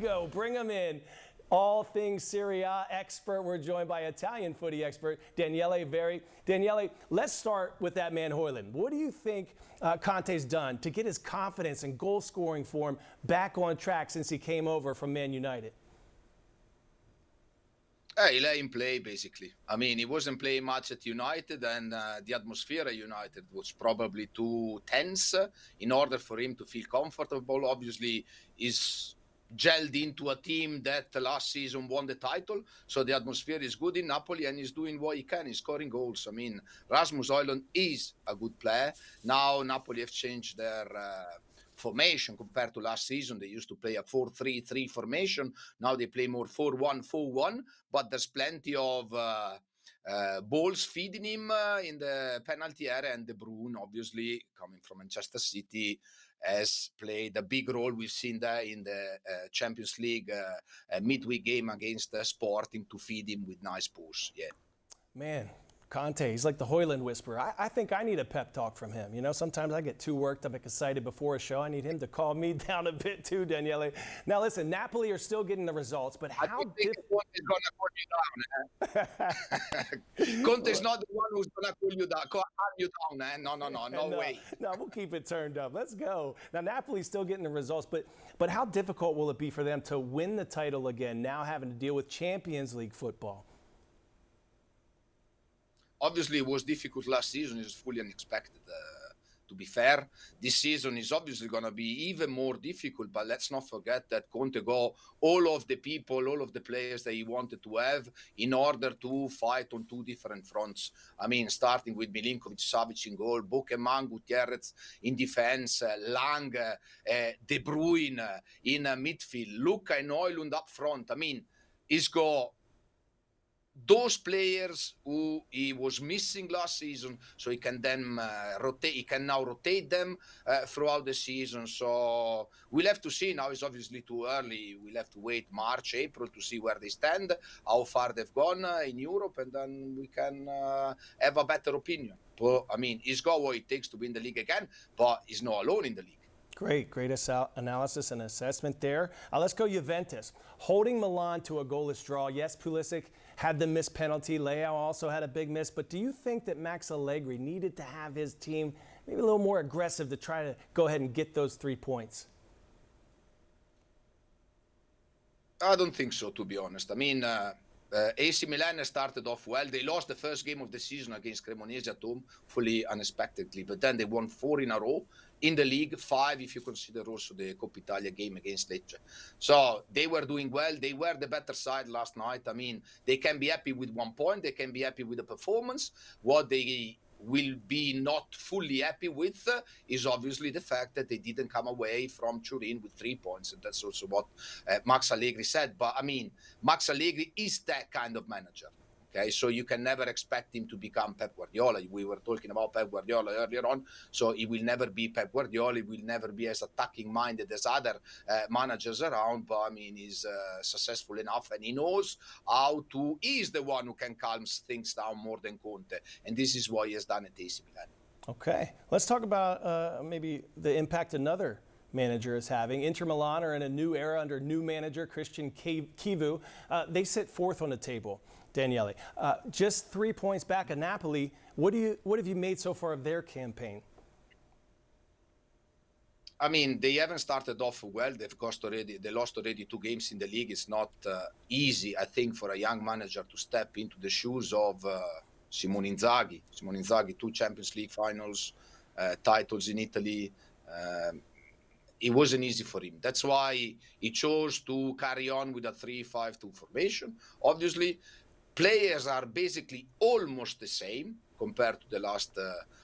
Go, bring them in. All things Serie A expert. We're joined by Italian footy expert Daniele Verri. Daniele, let's start with that man Højlund. What do you think Conte's done to get his confidence and goal scoring form back on track since he came over from Man United? He let him play, basically. I mean, he wasn't playing much at United, and the atmosphere at United was probably too tense in order for him to feel comfortable. Obviously, he's gelled into a team that last season won the title, so the atmosphere is good in Napoli, and he's doing what he can. He's scoring goals. I mean, Rasmus Højlund is a good player. Now Napoli have changed their formation compared to last season. They used to play a 4-3-3 formation. Now they play more 4-1-4-1, but there's plenty of balls feeding him in the penalty area, and De Bruyne, obviously coming from Manchester City, has played a big role. We've seen that in the Champions League midweek game against Sporting to feed him with nice balls. Yeah. Man, Conte, he's like the Højlund whisperer. I think I need a pep talk from him. You know, sometimes I get too worked up, excited before a show. I need him to calm me down a bit too, Daniele. Now, listen, Napoli are still getting the results, but how difficult is going to put you down? Conte's not the one who's going to pull you down. Calm you down, no way. No, we'll keep it turned up. Let's go. Now, Napoli's still getting the results, but how difficult will it be for them to win the title again, now having to deal with Champions League football? Obviously, it was difficult last season. It was fully unexpected. To be fair, this season is obviously going to be even more difficult, but let's not forget that Conte got all of the people, all of the players that he wanted to have in order to fight on two different fronts. I mean, starting with Milinkovic-Savic in goal, Buchemann, Gutierrez in defense, Lang, De Bruyne in midfield, Luca and Højlund up front. I mean, he's got those players who he was missing last season, so he can then rotate. He can now rotate them throughout the season. So we'll have to see. Now it's obviously too early. We'll have to wait March, April to see where they stand, how far they've gone in Europe, and then we can have a better opinion. But I mean, he's got what it takes to win the league again, but he's not alone in the league. Great analysis and assessment there. Let's go Juventus. Holding Milan to a goalless draw. Yes, Pulisic had the missed penalty. Leao also had a big miss. But do you think that Max Allegri needed to have his team maybe a little more aggressive to try to go ahead and get those 3 points? I don't think so, to be honest. I mean, AC Milan started off well. They lost the first game of the season against Cremonese at home, fully unexpectedly. But then they won 4 in a row. In the league, 5 if you consider also the Coppa Italia game against Lecce. So they were doing well. They were the better side last night. I mean, they can be happy with 1 point. They can be happy with the performance. What they will be not fully happy with is obviously the fact that they didn't come away from Turin with 3 points. And that's also what Max Allegri said. But I mean, Max Allegri is that kind of manager. Okay, so you can never expect him to become Pep Guardiola. We were talking about Pep Guardiola earlier on, so he will never be Pep Guardiola. He will never be as attacking-minded as other managers around, but I mean, he's successful enough, and he knows how to. He's the one who can calm things down more than Conte, and this is what he has done at AC Milan. Okay, let's talk about maybe the impact another manager is having. Inter Milan are in a new era under new manager Christian Chivu. They sit 4th on the table. Daniele, just 3 points back at Napoli. What have you made so far of their campaign? I mean, they haven't started off well. They lost already 2 games in the league. It's not easy, I think, for a young manager to step into the shoes of Simone Inzaghi. Simone Inzaghi, 2 Champions League finals, titles in Italy. It wasn't easy for him. That's why he chose to carry on with a 3-5-2 formation. Obviously, players are basically almost the same compared to the last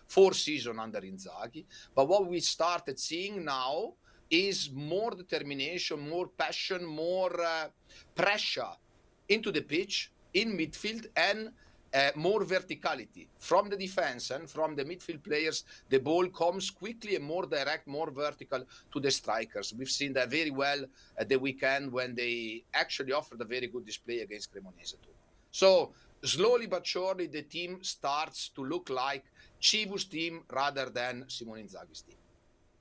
4 seasons under Inzaghi. But what we started seeing now is more determination, more passion, more pressure into the pitch, in midfield, and more verticality from the defense and from the midfield players. The ball comes quickly and more direct, more vertical to the strikers. We've seen that very well at the weekend when they actually offered a very good display against Cremonese too. So slowly but surely the team starts to look like Chivu's team rather than Simone Inzaghi's team.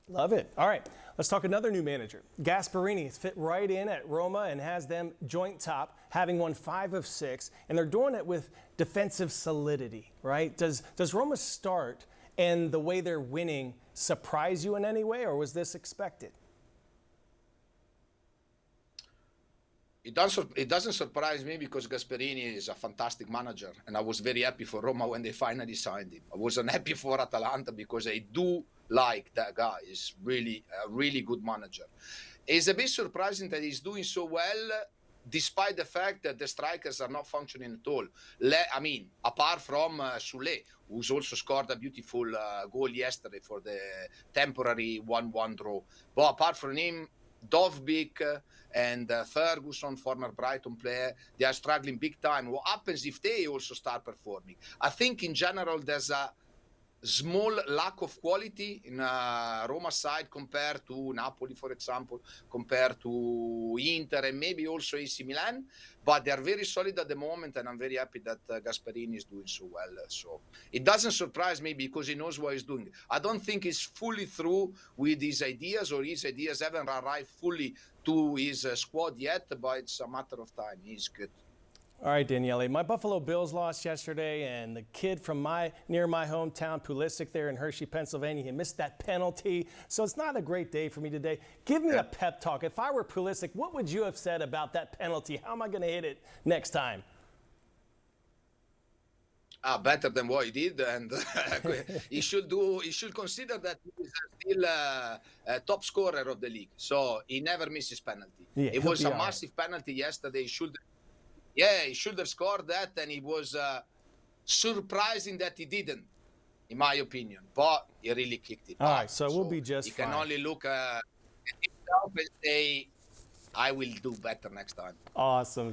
Love it. All right, let's talk another new manager. Gasperini has fit right in at Roma and has them joint top, having won 5 of 6, and they're doing it with defensive solidity, right? Does Roma's start and the way they're winning surprise you in any way, or was this expected? It doesn't surprise me because Gasperini is a fantastic manager, and I was very happy for Roma when they finally signed him. I wasn't happy for Atalanta because I do like that guy. He's really a really good manager. It's a bit surprising that he's doing so well, despite the fact that the strikers are not functioning at all. I mean, apart from Soule, who's also scored a beautiful goal yesterday for the temporary 1-1 draw. But apart from him, Dovbyk and Ferguson, former Brighton player, they are struggling big time. What happens if they also start performing? I think in general there's a small lack of quality in Roma side compared to Napoli, for example, compared to Inter and maybe also AC Milan, but they are very solid at the moment, and I'm very happy that Gasperini is doing so well. So it doesn't surprise me because he knows what he's doing. I don't think he's fully through with his ideas, or his ideas haven't arrived fully to his squad yet, but it's a matter of time. He's good. All right, Daniele. My Buffalo Bills lost yesterday, and the kid from near my hometown, Pulisic, there in Hershey, Pennsylvania, he missed that penalty. So it's not a great day for me today. Give me a pep talk. If I were Pulisic, what would you have said about that penalty? How am I going to hit it next time? Better than what he did, and he should consider that he is still a top scorer of the league. So he never misses penalty. Yeah, it was a right. massive penalty yesterday. He should have scored that, and it was surprising that he didn't, in my opinion. But he really kicked it. All right, so we'll be just he fine. can only look at himself and say, I will do better next time. Awesome.